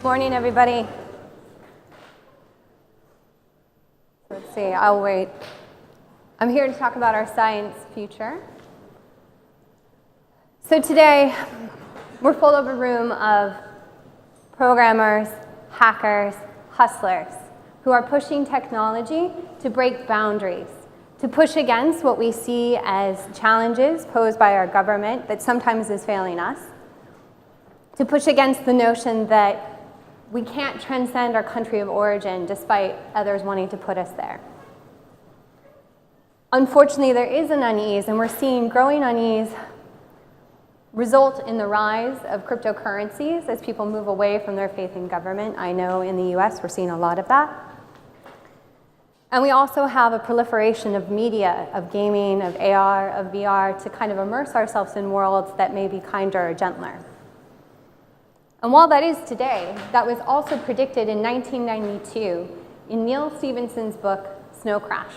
Morning, everybody. Let's see, I'll wait. I'm here to talk about our science future. So today, we're full of a room of programmers, hackers, hustlers, who are pushing technology to break boundaries, to push against what we see as challenges posed by our government that sometimes is failing us, to push against the notion that we can't transcend our country of origin despite others wanting to put us there. Unfortunately, there is an unease, and we're seeing growing unease result in the rise of cryptocurrencies as people move away from their faith in government. I know in the US we're seeing a lot of that. And we also have a proliferation of media, of gaming, of AR, of VR, to kind of immerse ourselves in worlds that may be kinder or gentler. And while that is today, that was also predicted in 1992 in Neal Stephenson's book, Snow Crash,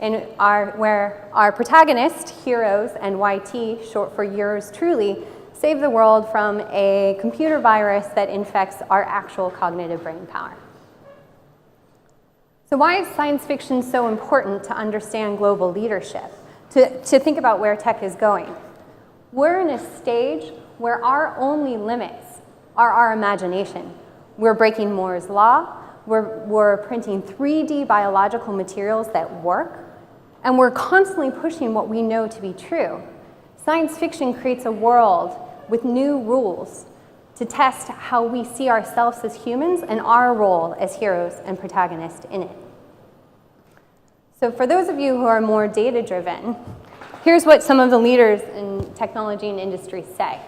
where our protagonist, Heroes, and YT, short for yours truly, save the world from a computer virus that infects our actual cognitive brain power. So why is science fiction so important to understand global leadership, to think about where tech is going? We're in a stage where our only limits are our imagination. We're breaking Moore's law, we're printing 3D biological materials that work, and we're constantly pushing what we know to be true. Science fiction creates a world with new rules to test how we see ourselves as humans and our role as heroes and protagonists in it. So for those of you who are more data-driven, here's what some of the leaders in technology and industry say.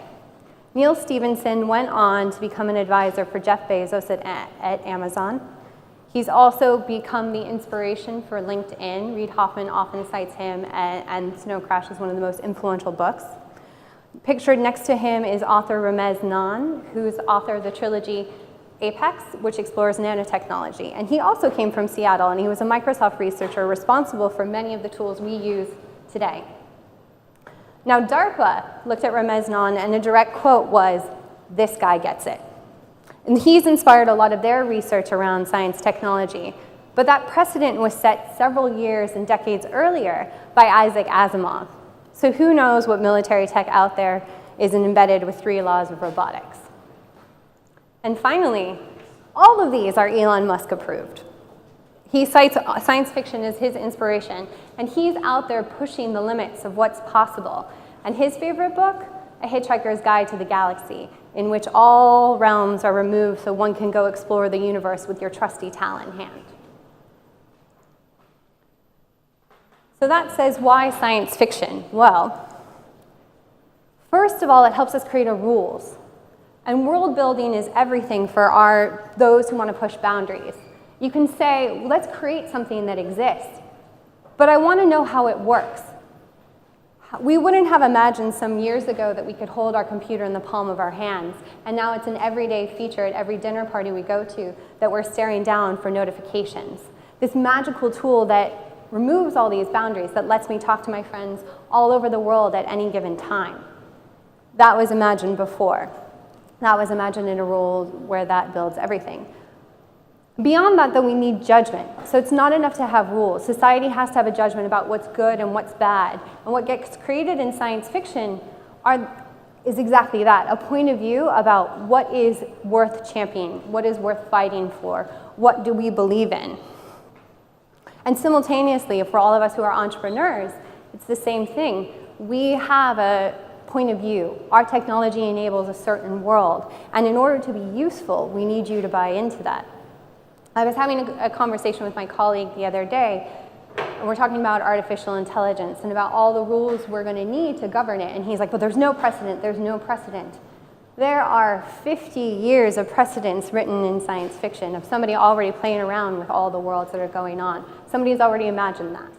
Neal Stephenson went on to become an advisor for Jeff Bezos at Amazon. He's also become the inspiration for LinkedIn. Reid Hoffman often cites him, and Snow Crash is one of the most influential books. Pictured next to him is author Ramez Nan, who's author of the trilogy Apex, which explores nanotechnology. And he also came from Seattle, and he was a Microsoft researcher responsible for many of the tools we use today. Now, DARPA looked at Ramez Nan, and a direct quote was, "This guy gets it." And he's inspired a lot of their research around science technology. But that precedent was set several years and decades earlier by Isaac Asimov. So who knows what military tech out there is embedded with 3 laws of robotics. And finally, all of these are Elon Musk approved. He cites science fiction as his inspiration, and he's out there pushing the limits of what's possible. And his favorite book, A Hitchhiker's Guide to the Galaxy, in which all realms are removed so one can go explore the universe with your trusty talent in hand. So that says, why science fiction? Well, first of all, it helps us create rules. And world building is everything for those who want to push boundaries. You can say, let's create something that exists, but I want to know how it works. We wouldn't have imagined some years ago that we could hold our computer in the palm of our hands, and now it's an everyday feature at every dinner party we go to that we're staring down for notifications. This magical tool that removes all these boundaries, that lets me talk to my friends all over the world at any given time. That was imagined before. That was imagined in a world where that builds everything. Beyond that, though, we need judgment. So it's not enough to have rules. Society has to have a judgment about what's good and what's bad. And what gets created in science fiction is exactly that, a point of view about what is worth championing, what is worth fighting for, what do we believe in. And simultaneously, for all of us who are entrepreneurs, it's the same thing. We have a point of view. Our technology enables a certain world. And in order to be useful, we need you to buy into that. I was having a conversation with my colleague the other day, and we're talking about artificial intelligence and about all the rules we're going to need to govern it. And he's like, but there's no precedent, there's no precedent. There are 50 years of precedents written in science fiction of somebody already playing around with all the worlds that are going on. Somebody's already imagined that.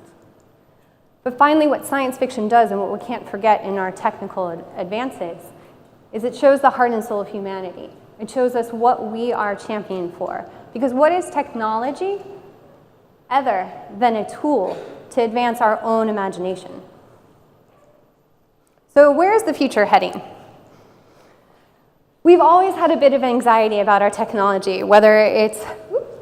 But finally, what science fiction does, and what we can't forget in our technical advances, is it shows the heart and soul of humanity. It shows us what we are championing for. Because what is technology other than a tool to advance our own imagination? So where is the future heading? We've always had a bit of anxiety about our technology, whether it's,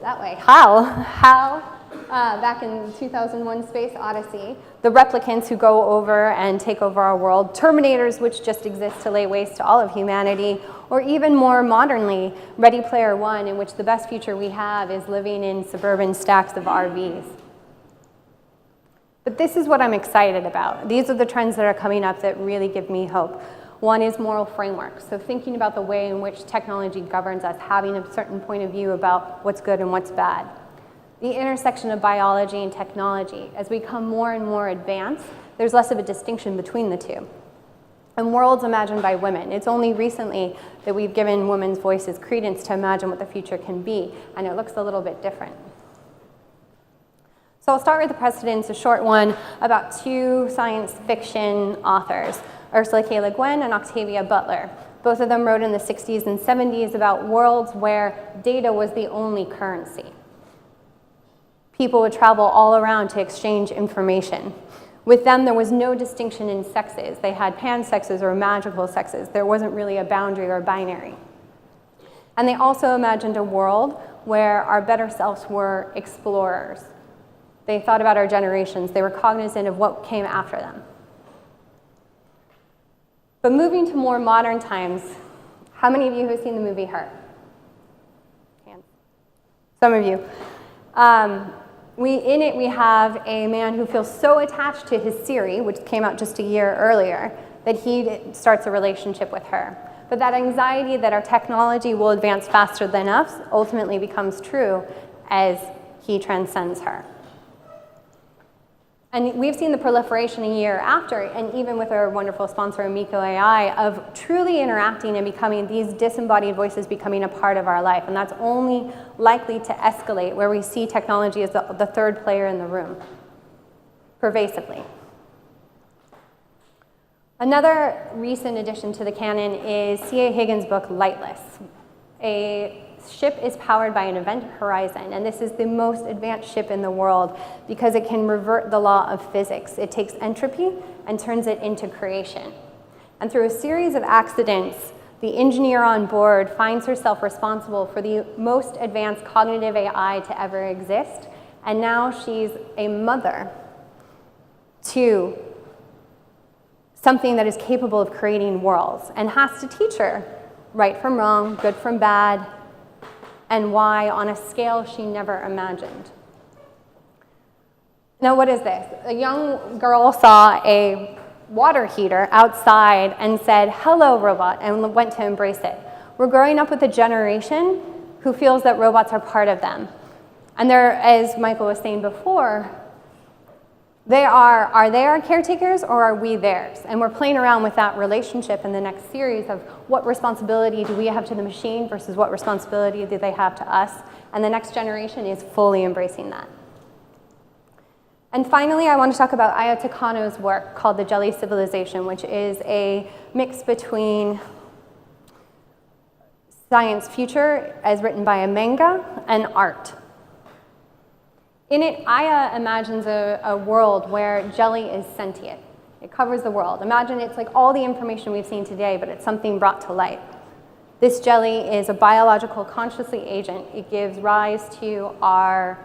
that way, HAL, back in 2001 Space Odyssey, the replicants who go over and take over our world, Terminators, which just exist to lay waste to all of humanity, or even more modernly, Ready Player One, in which the best future we have is living in suburban stacks of RVs. But this is what I'm excited about. These are the trends that are coming up that really give me hope. One is moral frameworks, so thinking about the way in which technology governs us, having a certain point of view about what's good and what's bad. The intersection of biology and technology. As we become more and more advanced, there's less of a distinction between the two. And worlds imagined by women. It's only recently that we've given women's voices credence to imagine what the future can be, and it looks a little bit different. So I'll start with the precedents, a short one about two science fiction authors, Ursula K. Le Guin and Octavia Butler. Both of them wrote in the 60s and 70s about worlds where data was the only currency. People would travel all around to exchange information. With them, there was no distinction in sexes. They had pansexes or magical sexes. There wasn't really a boundary or binary. And they also imagined a world where our better selves were explorers. They thought about our generations. They were cognizant of what came after them. But moving to more modern times, how many of you have seen the movie Her? Hands. Some of you. In it, we have a man who feels so attached to his Siri, which came out just a year earlier, that he starts a relationship with her. But that anxiety that our technology will advance faster than us ultimately becomes true as he transcends her. And we've seen the proliferation a year after, and even with our wonderful sponsor, Amico AI, of truly interacting and becoming these disembodied voices becoming a part of our life. And that's only likely to escalate where we see technology as the third player in the room, pervasively. Another recent addition to the canon is C.A. Higgins' book, Lightless. A ship is powered by an event horizon, and this is the most advanced ship in the world because it can revert the law of physics. It takes entropy and turns it into creation. And through a series of accidents, the engineer on board finds herself responsible for the most advanced cognitive AI to ever exist, and now she's a mother to something that is capable of creating worlds and has to teach her right from wrong, good from bad, and why on a scale she never imagined. Now, what is this? A young girl saw a water heater outside and said, "Hello, robot," and went to embrace it. We're growing up with a generation who feels that robots are part of them. And they're, as Michael was saying before, are they our caretakers or are we theirs? And we're playing around with that relationship in the next series of what responsibility do we have to the machine versus what responsibility do they have to us? And the next generation is fully embracing that. And finally, I want to talk about Aya Takano's work called The Jelly Civilization, which is a mix between science future, as written by a manga, and art. In it, Aya imagines a world where jelly is sentient. It covers the world. Imagine it's like all the information we've seen today, but it's something brought to light. This jelly is a biological consciously agent. It gives rise to our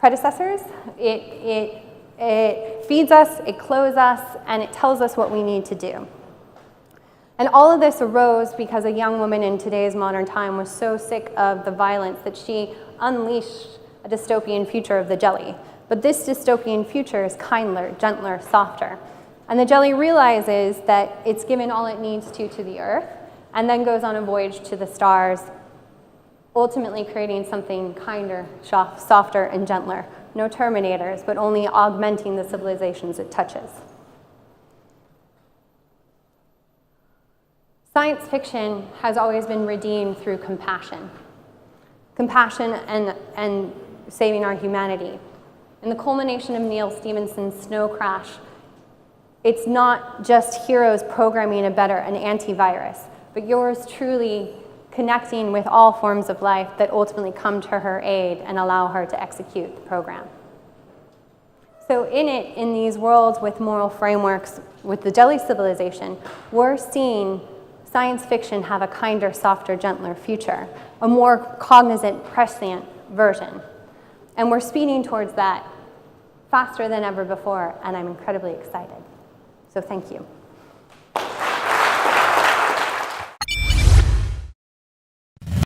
predecessors. It feeds us, it clothes us, and it tells us what we need to do. And all of this arose because a young woman in today's modern time was so sick of the violence that she unleashed a dystopian future of the jelly. But this dystopian future is kinder, gentler, softer. And the jelly realizes that it's given all it needs to the earth, and then goes on a voyage to the stars, ultimately creating something kinder, softer, and gentler. No Terminators, but only augmenting the civilizations it touches. Science fiction has always been redeemed through compassion. Compassion and saving our humanity. In the culmination of Neil Stephenson's Snow Crash, it's not just heroes programming an antivirus, but yours truly connecting with all forms of life that ultimately come to her aid and allow her to execute the program. So in these worlds with moral frameworks, with the jelly civilization, we're seeing science fiction have a kinder, softer, gentler future, a more cognizant, prescient version. And we're speeding towards that faster than ever before, and I'm incredibly excited. So thank you.